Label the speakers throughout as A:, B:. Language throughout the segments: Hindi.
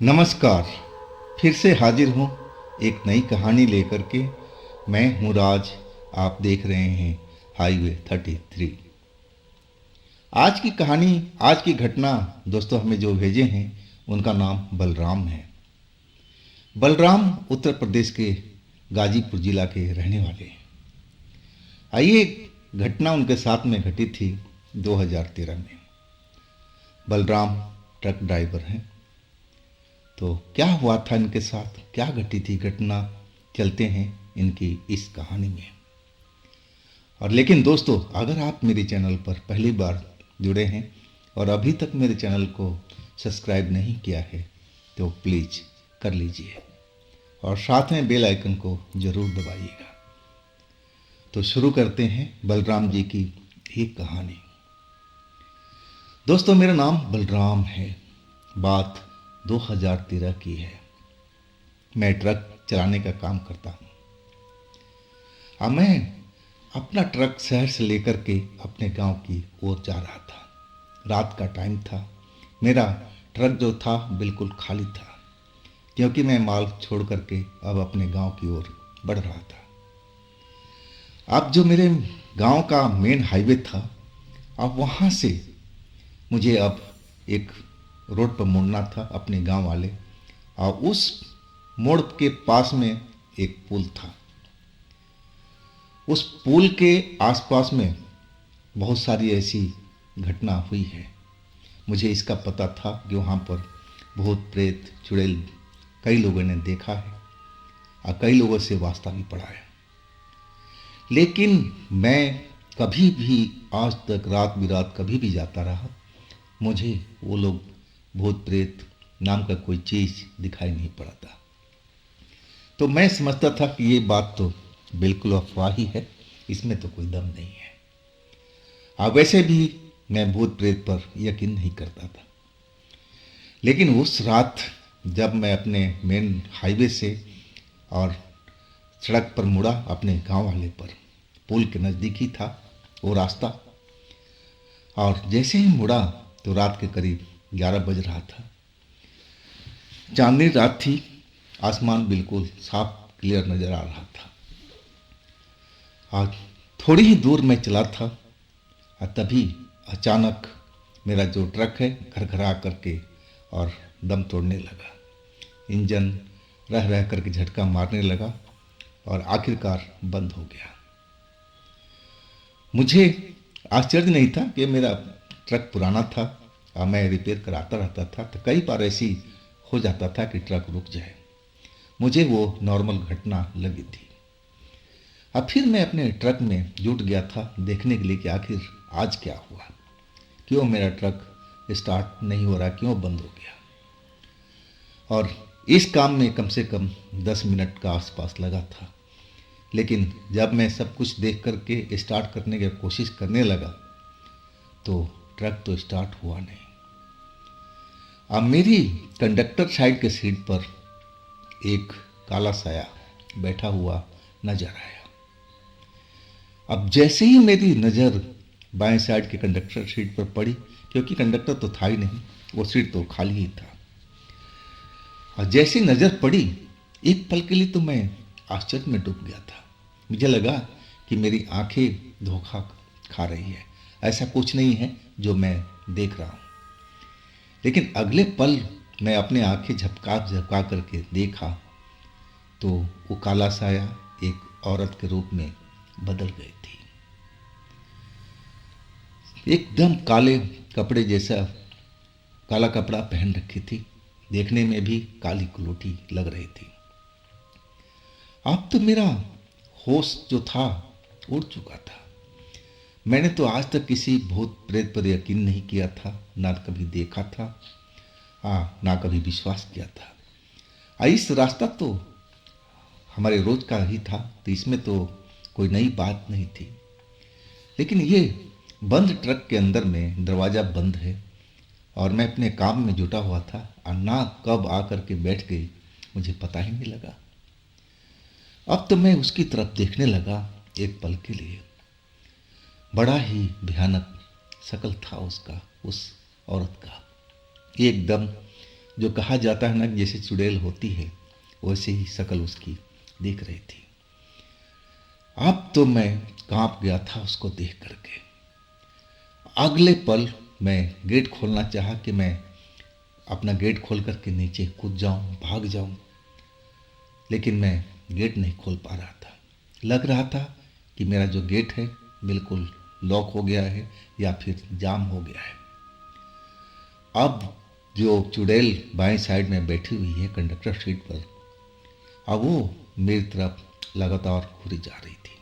A: नमस्कार। फिर से हाजिर हूँ एक नई कहानी लेकर के। मैं हूँ राज। आप देख रहे हैं हाईवे 33। आज की कहानी, आज की घटना दोस्तों हमें जो भेजे हैं उनका नाम बलराम है। बलराम उत्तर प्रदेश के गाजीपुर जिला के रहने वाले हैं। आइए, घटना उनके साथ में घटी थी 2013 में। बलराम ट्रक ड्राइवर हैं। तो क्या हुआ था इनके साथ, क्या घटी थी घटना, चलते हैं इनकी इस कहानी में। और लेकिन दोस्तों, अगर आप मेरे चैनल पर पहली बार जुड़े हैं और अभी तक मेरे चैनल को सब्सक्राइब नहीं किया है तो प्लीज़ कर लीजिए और साथ में बेल आइकन को ज़रूर दबाइएगा। तो शुरू करते हैं बलराम जी की एक कहानी। दोस्तों, मेरा नाम बलराम है। बात 2013 की है। मैं ट्रक चलाने का काम करता हूँ। अब मैं अपना ट्रक शहर से लेकर के अपने गांव की ओर जा रहा था। रात का टाइम था। मेरा ट्रक जो था बिल्कुल खाली था, क्योंकि मैं माल छोड़ करके अब अपने गांव की ओर बढ़ रहा था। अब जो मेरे गांव का मेन हाईवे था, अब वहाँ से मुझे अब एक रोड पर मुड़ना था अपने गांव वाले। और उस मोड़ के पास में एक पुल था। उस पुल के आसपास में बहुत सारी ऐसी घटना हुई है। मुझे इसका पता था कि वहाँ पर भूत प्रेत चुड़ैल कई लोगों ने देखा है और कई लोगों से वास्ता भी पड़ा है। लेकिन मैं कभी भी आज तक रात बिरात कभी भी जाता रहा, मुझे वो लोग भूत प्रेत नाम का कोई चीज़ दिखाई नहीं पड़ा था। तो मैं समझता था कि ये बात तो बिल्कुल अफवाह ही है, इसमें तो कोई दम नहीं है। वैसे भी मैं भूत प्रेत पर यकीन नहीं करता था। लेकिन उस रात जब मैं अपने मेन हाईवे से और सड़क पर मुड़ा अपने गांव वाले पर, पुल के नज़दीक ही था वो रास्ता। और जैसे ही मुड़ा तो रात के करीब 11 बज रहा था। चांदनी रात थी। आसमान बिल्कुल साफ क्लियर नज़र आ रहा था। और थोड़ी ही दूर मैं चला था और तभी अचानक मेरा जो ट्रक है घरघरा करके और दम तोड़ने लगा। इंजन रह रह करके झटका मारने लगा और आखिरकार बंद हो गया। मुझे आश्चर्य नहीं था कि मेरा ट्रक पुराना था और मैं रिपेयर कराता रहता था, तो कई बार ऐसी हो जाता था कि ट्रक रुक जाए। मुझे वो नॉर्मल घटना लगी थी। अब फिर मैं अपने ट्रक में जुट गया था देखने के लिए कि आखिर आज क्या हुआ, क्यों मेरा ट्रक स्टार्ट नहीं हो रहा, क्यों बंद हो गया। और इस काम में कम से कम 10 मिनट का आसपास लगा था। लेकिन जब मैं सब कुछ देख करके स्टार्ट करने की कोशिश करने लगा तो ट्रक तो स्टार्ट हुआ नहीं। अब मेरी कंडक्टर साइड के सीट पर एक काला साया बैठा हुआ नजर आया। अब जैसे ही मेरी नज़र बाएं साइड के कंडक्टर सीट पर पड़ी, क्योंकि कंडक्टर तो था ही नहीं, वो सीट तो खाली ही था। और जैसी नज़र पड़ी, एक पल के लिए तो मैं आश्चर्य में डूब गया था। मुझे लगा कि मेरी आंखें धोखा खा रही है, ऐसा कुछ नहीं है जो मैं देख रहा हूँ। लेकिन अगले पल मैं अपने आंखें झपका झपका करके देखा तो वो काला साया एक औरत के रूप में बदल गई थी। एकदम काले कपड़े जैसा काला कपड़ा पहन रखी थी, देखने में भी काली कुलोटी लग रही थी। अब तो मेरा होश जो था उड़ चुका था। मैंने तो आज तक किसी भूत प्रेत पर यकीन नहीं किया था, ना कभी देखा था, ना कभी विश्वास किया था। इस रास्ता तो हमारे रोज का ही था, तो इसमें तो कोई नई बात नहीं थी। लेकिन ये बंद ट्रक के अंदर में दरवाज़ा बंद है और मैं अपने काम में जुटा हुआ था और ना कब आकर के बैठ गई मुझे पता ही नहीं लगा। अब तो मैं उसकी तरफ देखने लगा एक पल के लिए। बड़ा ही भयानक शकल था उसका, उस औरत का। एकदम जो कहा जाता है ना, जैसे चुड़ैल होती है वैसे ही शक्ल उसकी दिख रही थी। अब तो मैं कांप गया था उसको देख करके। अगले पल मैं गेट खोलना चाहा कि मैं अपना गेट खोल करके नीचे कूद जाऊं, भाग जाऊं, लेकिन मैं गेट नहीं खोल पा रहा था। लग रहा था कि मेरा जो गेट है बिल्कुल लॉक हो गया है या फिर जाम हो गया है। अब जो चुड़ैल बाएं साइड में बैठी हुई है कंडक्टर सीट पर, अब वो मेरी तरफ लगातार घूरी जा रही थी।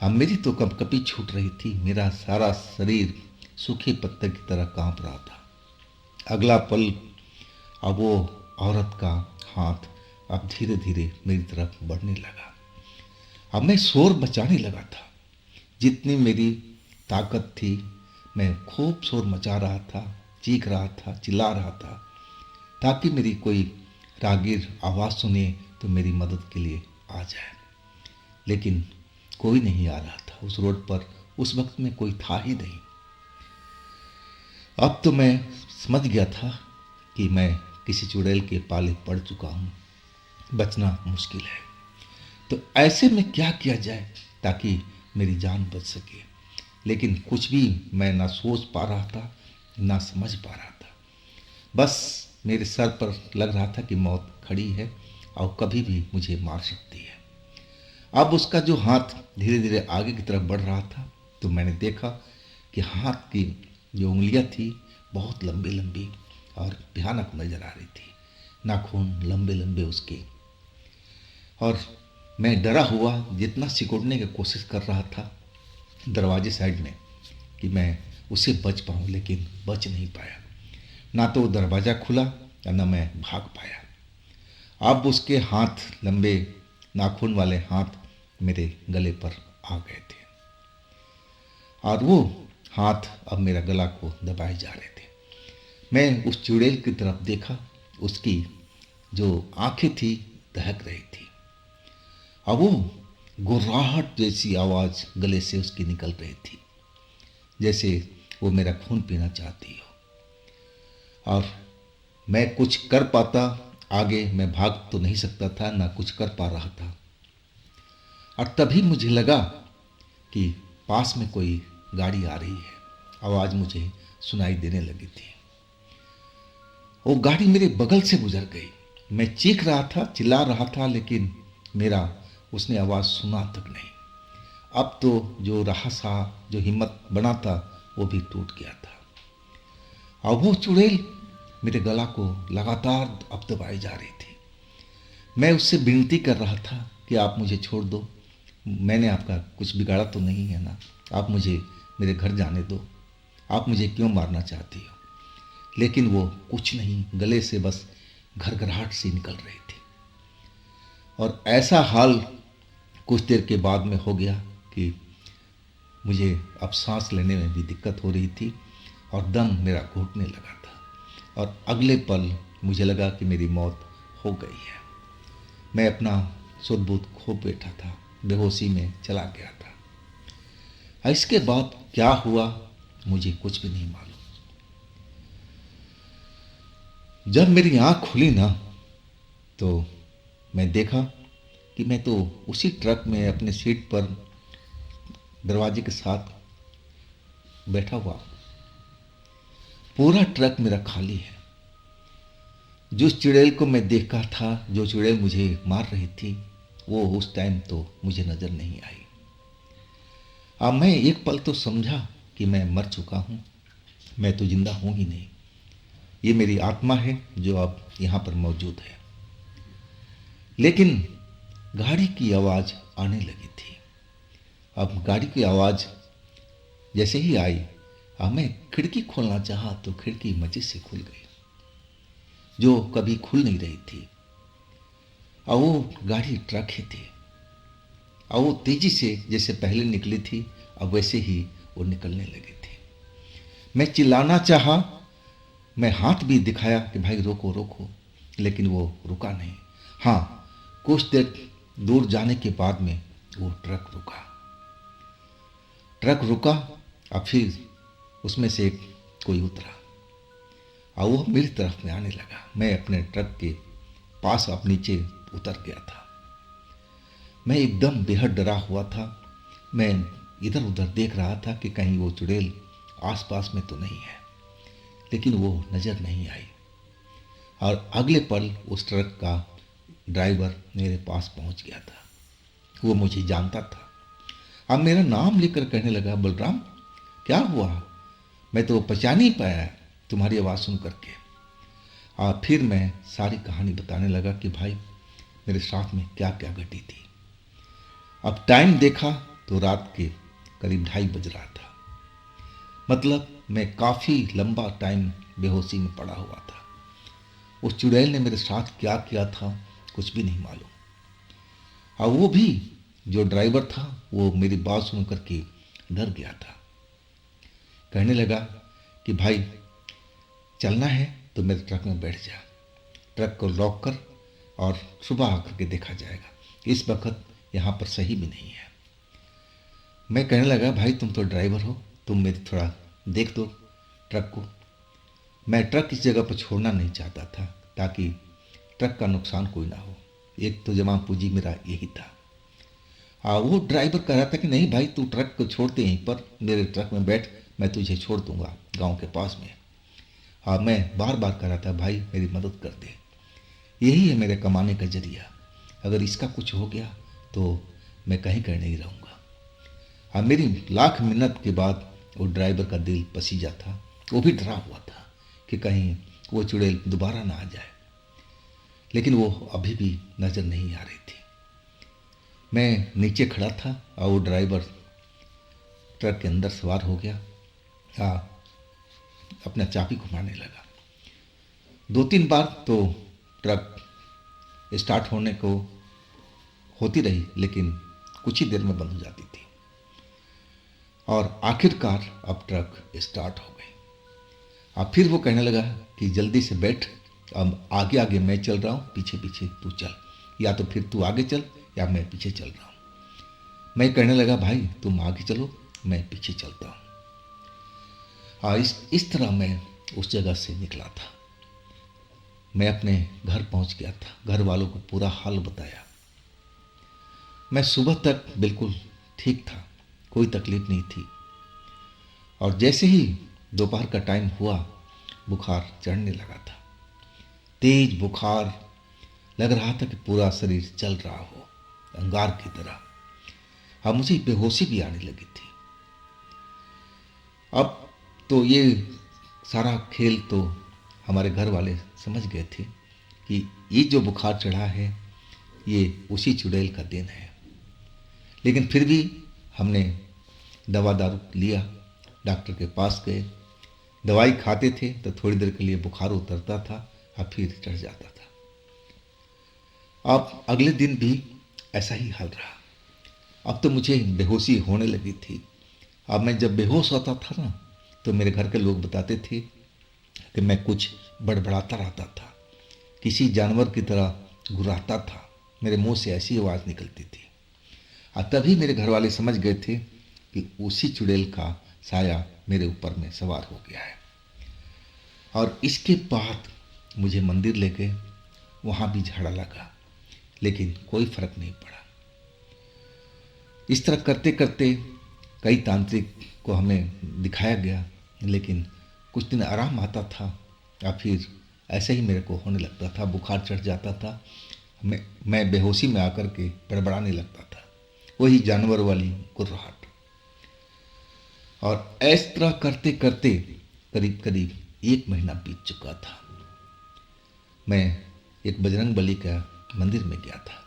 A: अब मेरी तो कपकपी छूट रही थी, मेरा सारा शरीर सूखे पत्ते की तरह कांप रहा था। अगला पल अब वो औरत का हाथ अब धीरे धीरे मेरी तरफ बढ़ने लगा। अब मैं शोर मचाने लगा था, जितनी मेरी ताकत थी मैं खूब शोर मचा रहा था, चीख रहा था, चिल्ला रहा था, ताकि मेरी कोई रागीर आवाज़ सुने तो मेरी मदद के लिए आ जाए। लेकिन कोई नहीं आ रहा था उस रोड पर, उस वक्त में कोई था ही नहीं। अब तो मैं समझ गया था कि मैं किसी चुड़ैल के पाले पड़ चुका हूँ, बचना मुश्किल है। तो ऐसे में क्या किया जाए ताकि मेरी जान बच सके। लेकिन कुछ भी मैं ना सोच पा रहा था, ना समझ पा रहा था। बस मेरे सर पर लग रहा था कि मौत खड़ी है और कभी भी मुझे मार सकती है। अब उसका जो हाथ धीरे धीरे आगे की तरफ बढ़ रहा था तो मैंने देखा कि हाथ की जो उंगलियां थी बहुत लंबी लंबी और भयानक नजर आ रही थी, नाखून लंबे लंबे उसके। और मैं डरा हुआ जितना सिकुड़ने की कोशिश कर रहा था दरवाजे साइड में कि मैं उससे बच पाऊँ, लेकिन बच नहीं पाया। ना तो वो दरवाज़ा खुला या ना मैं भाग पाया। अब उसके हाथ, लंबे नाखून वाले हाथ मेरे गले पर आ गए थे और वो हाथ अब मेरा गला को दबाए जा रहे थे। मैं उस चुड़ैल की तरफ देखा, उसकी जो आंखें थी दहक रही थी। अब वो गुर्राहट जैसी आवाज़ गले से उसकी निकल रही थी, जैसे वो मेरा खून पीना चाहती हो। और मैं कुछ कर पाता, आगे मैं भाग तो नहीं सकता था, ना कुछ कर पा रहा था। और तभी मुझे लगा कि पास में कोई गाड़ी आ रही है, आवाज़ मुझे सुनाई देने लगी थी। वो गाड़ी मेरे बगल से गुजर गई। मैं चीख रहा था, चिल्ला रहा था, लेकिन मेरा उसने आवाज़ सुना तक नहीं। अब तो जो रहा सा, जो हिम्मत बना था, वो भी टूट गया था। अब वो चुड़ैल मेरे गला को लगातार अब दबाई जा रही थी। मैं उससे विनती कर रहा था कि आप मुझे छोड़ दो, मैंने आपका कुछ बिगाड़ा तो नहीं है ना, आप मुझे मेरे घर जाने दो, आप मुझे क्यों मारना चाहती हो। लेकिन वो कुछ नहीं, गले से बस घरघराहट सी निकल रही थी। और ऐसा हाल कुछ देर के बाद में हो गया कि मुझे अब सांस लेने में भी दिक्कत हो रही थी और दम मेरा घुटने लगा था। और अगले पल मुझे लगा कि मेरी मौत हो गई है। मैं अपना सुध-बुध खो बैठा था, बेहोशी में चला गया था। इसके बाद क्या हुआ मुझे कुछ भी नहीं मालूम। जब मेरी आँख खुली ना तो मैं देखा कि मैं तो उसी ट्रक में अपने सीट पर दरवाजे के साथ बैठा हुआ। पूरा ट्रक मेरा खाली है। जिस चुड़ैल को मैं देखा था, जो चुड़ैल मुझे मार रही थी, वो उस टाइम तो मुझे नज़र नहीं आई। अब मैं एक पल तो समझा कि मैं मर चुका हूँ, मैं तो जिंदा हूँ ही नहीं। ये मेरी आत्मा है जो अब यहाँ पर मौजूद है। लेकिन गाड़ी की आवाज़ आने लगी थी। अब गाड़ी की आवाज़ जैसे ही आई, अब मैं खिड़की खोलना चाहा तो खिड़की मजे से खुल गई, जो कभी खुल नहीं रही थी। और वो गाड़ी ट्रक ही थी और वो तेजी से जैसे पहले निकली थी, अब वैसे ही वो निकलने लगी थी। मैं चिल्लाना चाहा, मैं हाथ भी दिखाया कि भाई रोको रोको, लेकिन वो रुका नहीं। हाँ, कुछ देर दूर जाने के बाद में वो ट्रक रुका। ट्रक रुका और फिर उसमें से कोई उतरा और वो मेरी तरफ में आने लगा। मैं अपने ट्रक के पास अब नीचे उतर गया था। मैं एकदम बेहद डरा हुआ था। मैं इधर उधर देख रहा था कि कहीं वो चुड़ैल आसपास में तो नहीं है, लेकिन वो नज़र नहीं आई। और अगले पल उस ट्रक का ड्राइवर मेरे पास पहुंच गया था। वो मुझे जानता था। अब मेरा नाम लेकर कहने लगा, बलराम क्या हुआ? मैं तो पहचान नहीं पाया तुम्हारी आवाज़ सुन करके। और फिर मैं सारी कहानी बताने लगा कि भाई मेरे साथ में क्या क्या घटी थी। अब टाइम देखा तो रात के करीब 2:30 बज रहा था। मतलब मैं काफ़ी लंबा टाइम बेहोशी में पड़ा हुआ था। उस चुड़ैल ने मेरे साथ क्या किया था कुछ भी नहीं मालूम। और वो भी जो ड्राइवर था वो मेरी बात सुन करके डर गया था। कहने लगा कि भाई चलना है तो मेरे ट्रक में बैठ जा, ट्रक को लॉक कर और सुबह आकर के देखा जाएगा, इस वक्त यहाँ पर सही भी नहीं है। मैं कहने लगा भाई तुम तो ड्राइवर हो, तुम मेरी थोड़ा देख दो ट्रक को। मैं ट्रक इस जगह पर छोड़ना नहीं चाहता था ताकि ट्रक का नुकसान कोई ना हो। एक तो जमा पूंजी मेरा यही था। वो ड्राइवर कह रहा था कि नहीं भाई तू ट्रक को छोड़ते यहीं पर, मेरे ट्रक में बैठ, मैं तुझे छोड़ दूंगा गांव के पास में। मैं बार बार कह रहा था भाई मेरी मदद कर दे, यही है मेरे कमाने का जरिया, अगर इसका कुछ हो गया तो मैं कहीं कहीं नहीं रहूँगा। मेरी लाख मिन्नत के बाद वो ड्राइवर का दिल पसीजा था। वो भी डरा हुआ था कि कहीं वो चुड़ैल दोबारा ना आ जाए, लेकिन वो अभी भी नज़र नहीं आ रही थी। मैं नीचे खड़ा था और वो ड्राइवर ट्रक के अंदर सवार हो गया, अपना चाबी घुमाने लगा। 2-3 बार तो ट्रक स्टार्ट होने को होती रही, लेकिन कुछ ही देर में बंद हो जाती थी। और आखिरकार अब ट्रक स्टार्ट हो गई। अब फिर वो कहने लगा कि जल्दी से बैठ, अब आगे आगे मैं चल रहा हूँ, पीछे पीछे तू चल, या तो फिर तू आगे चल या मैं पीछे चल रहा हूँ। मैं कहने लगा भाई तुम आगे चलो, मैं पीछे चलता हूँ। इस तरह मैं उस जगह से निकला था। मैं अपने घर पहुँच गया था, घर वालों को पूरा हाल बताया। मैं सुबह तक बिल्कुल ठीक था, कोई तकलीफ नहीं थी। और जैसे ही दोपहर का टाइम हुआ बुखार चढ़ने लगा था, तेज बुखार, लग रहा था कि पूरा शरीर जल रहा हो अंगार की तरह। अब मुझे बेहोशी भी आने लगी थी। अब तो ये सारा खेल तो हमारे घर वाले समझ गए थे कि ये जो बुखार चढ़ा है ये उसी चुड़ैल का देन है। लेकिन फिर भी हमने दवा दारू लिया, डॉक्टर के पास गए, दवाई खाते थे तो थोड़ी देर के लिए बुखार उतरता था और फिर चढ़ जाता था। अब अगले दिन भी ऐसा ही हाल रहा। अब तो मुझे बेहोशी होने लगी थी। अब मैं जब बेहोश होता था ना तो मेरे घर के लोग बताते थे कि मैं कुछ बड़बड़ाता रहता था, किसी जानवर की तरह गुर्राता था, मेरे मुंह से ऐसी आवाज़ निकलती थी। और तभी मेरे घर वाले समझ गए थे कि उसी चुड़ैल का साया मेरे ऊपर में सवार हो गया है। और इसके बाद मुझे मंदिर ले गए, वहाँ भी झाड़ा लगा, लेकिन कोई फर्क नहीं पड़ा। इस तरह करते करते कई तांत्रिक को हमें दिखाया गया, लेकिन कुछ दिन आराम आता था या फिर ऐसे ही मेरे को होने लगता था, बुखार चढ़ जाता था, मैं बेहोशी में आकर के बड़बड़ाने लगता था, वही जानवर वाली गुर्राहट। और इस तरह करते करते करीब करीब 1 महीना बीत चुका था। मैं एक बजरंग बली का मंदिर में गया था।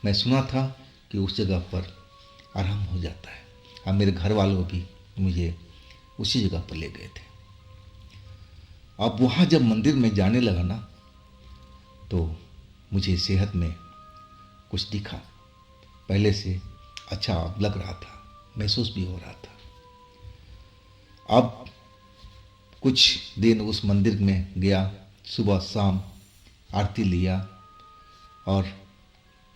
A: मैं सुना था कि उस जगह पर आराम हो जाता है, और मेरे घर वालों भी मुझे उसी जगह पर ले गए थे। अब वहाँ जब मंदिर में जाने लगा ना तो मुझे सेहत में कुछ दिखा, पहले से अच्छा लग रहा था, महसूस भी हो रहा था। अब कुछ दिन उस मंदिर में गया, सुबह शाम आरती लिया और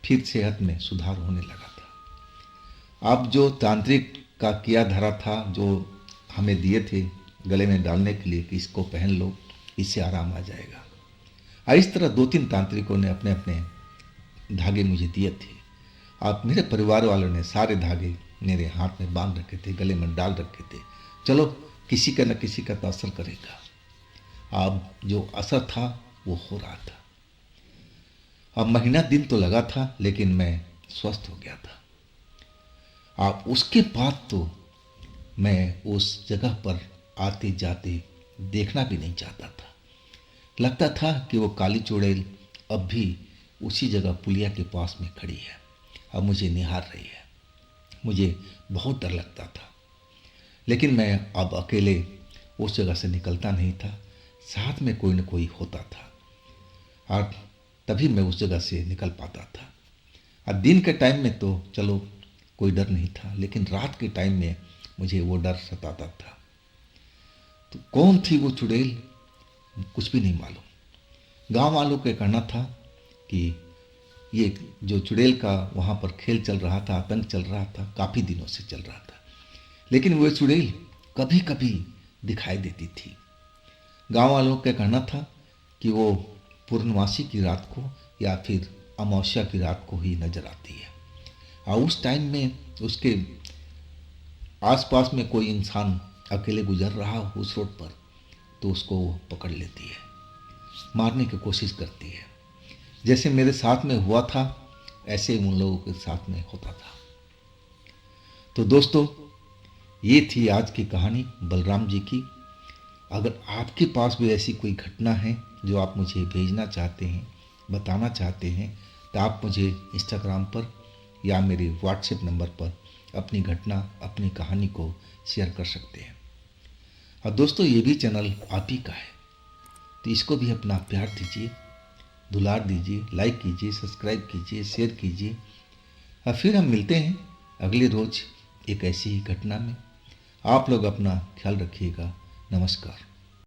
A: फिर सेहत में सुधार होने लगा था। अब जो तांत्रिक का किया धरा था, जो हमें दिए थे गले में डालने के लिए कि इसको पहन लो, इससे आराम आ जाएगा। इस तरह 2-3 तांत्रिकों ने अपने अपने धागे मुझे दिए थे। अब मेरे परिवार वालों ने सारे धागे मेरे हाथ में बांध रखे थे, गले में डाल रखे थे। चलो किसी का न किसी का तो असर करेगा। अब जो असर था वो हो रहा था। अब महीना दिन तो लगा था, लेकिन मैं स्वस्थ हो गया था। अब उसके बाद तो मैं उस जगह पर आते जाते देखना भी नहीं चाहता था। लगता था कि वो काली चुड़ैल अब भी उसी जगह पुलिया के पास में खड़ी है, अब मुझे निहार रही है। मुझे बहुत डर लगता था, लेकिन मैं अब अकेले उस जगह से निकलता नहीं था, साथ में कोई न कोई होता था और तभी मैं उस जगह से निकल पाता था। अब दिन के टाइम में तो चलो कोई डर नहीं था, लेकिन रात के टाइम में मुझे वो डर सताता था। तो कौन थी वो चुड़ैल, कुछ भी नहीं मालूम। गांव वालों का कहना था कि ये जो चुड़ैल का वहाँ पर खेल चल रहा था, आतंक चल रहा था, काफ़ी दिनों से चल रहा था, लेकिन वो चुड़ैल कभी कभी दिखाई देती थी। गांव वालों का कहना था कि वो पूर्णमासी की रात को या फिर अमावस्या की रात को ही नजर आती है, और उस टाइम में उसके आसपास में कोई इंसान अकेले गुजर रहा हो उस रोड पर तो उसको वो पकड़ लेती है, मारने की कोशिश करती है। जैसे मेरे साथ में हुआ था, ऐसे उन लोगों के साथ में होता था। तो दोस्तों, ये थी आज की कहानी बलराम जी की। अगर आपके पास भी ऐसी कोई घटना है जो आप मुझे भेजना चाहते हैं, बताना चाहते हैं, तो आप मुझे इंस्टाग्राम पर या मेरे व्हाट्सएप नंबर पर अपनी घटना, अपनी कहानी को शेयर कर सकते हैं। और दोस्तों, ये भी चैनल आप ही का है, तो इसको भी अपना प्यार दीजिए, दुलार दीजिए, लाइक कीजिए, सब्सक्राइब कीजिए, शेयर कीजिए। और फिर हम मिलते हैं अगले रोज एक ऐसी ही घटना में। आप लोग अपना ख्याल रखिएगा। नमस्कार।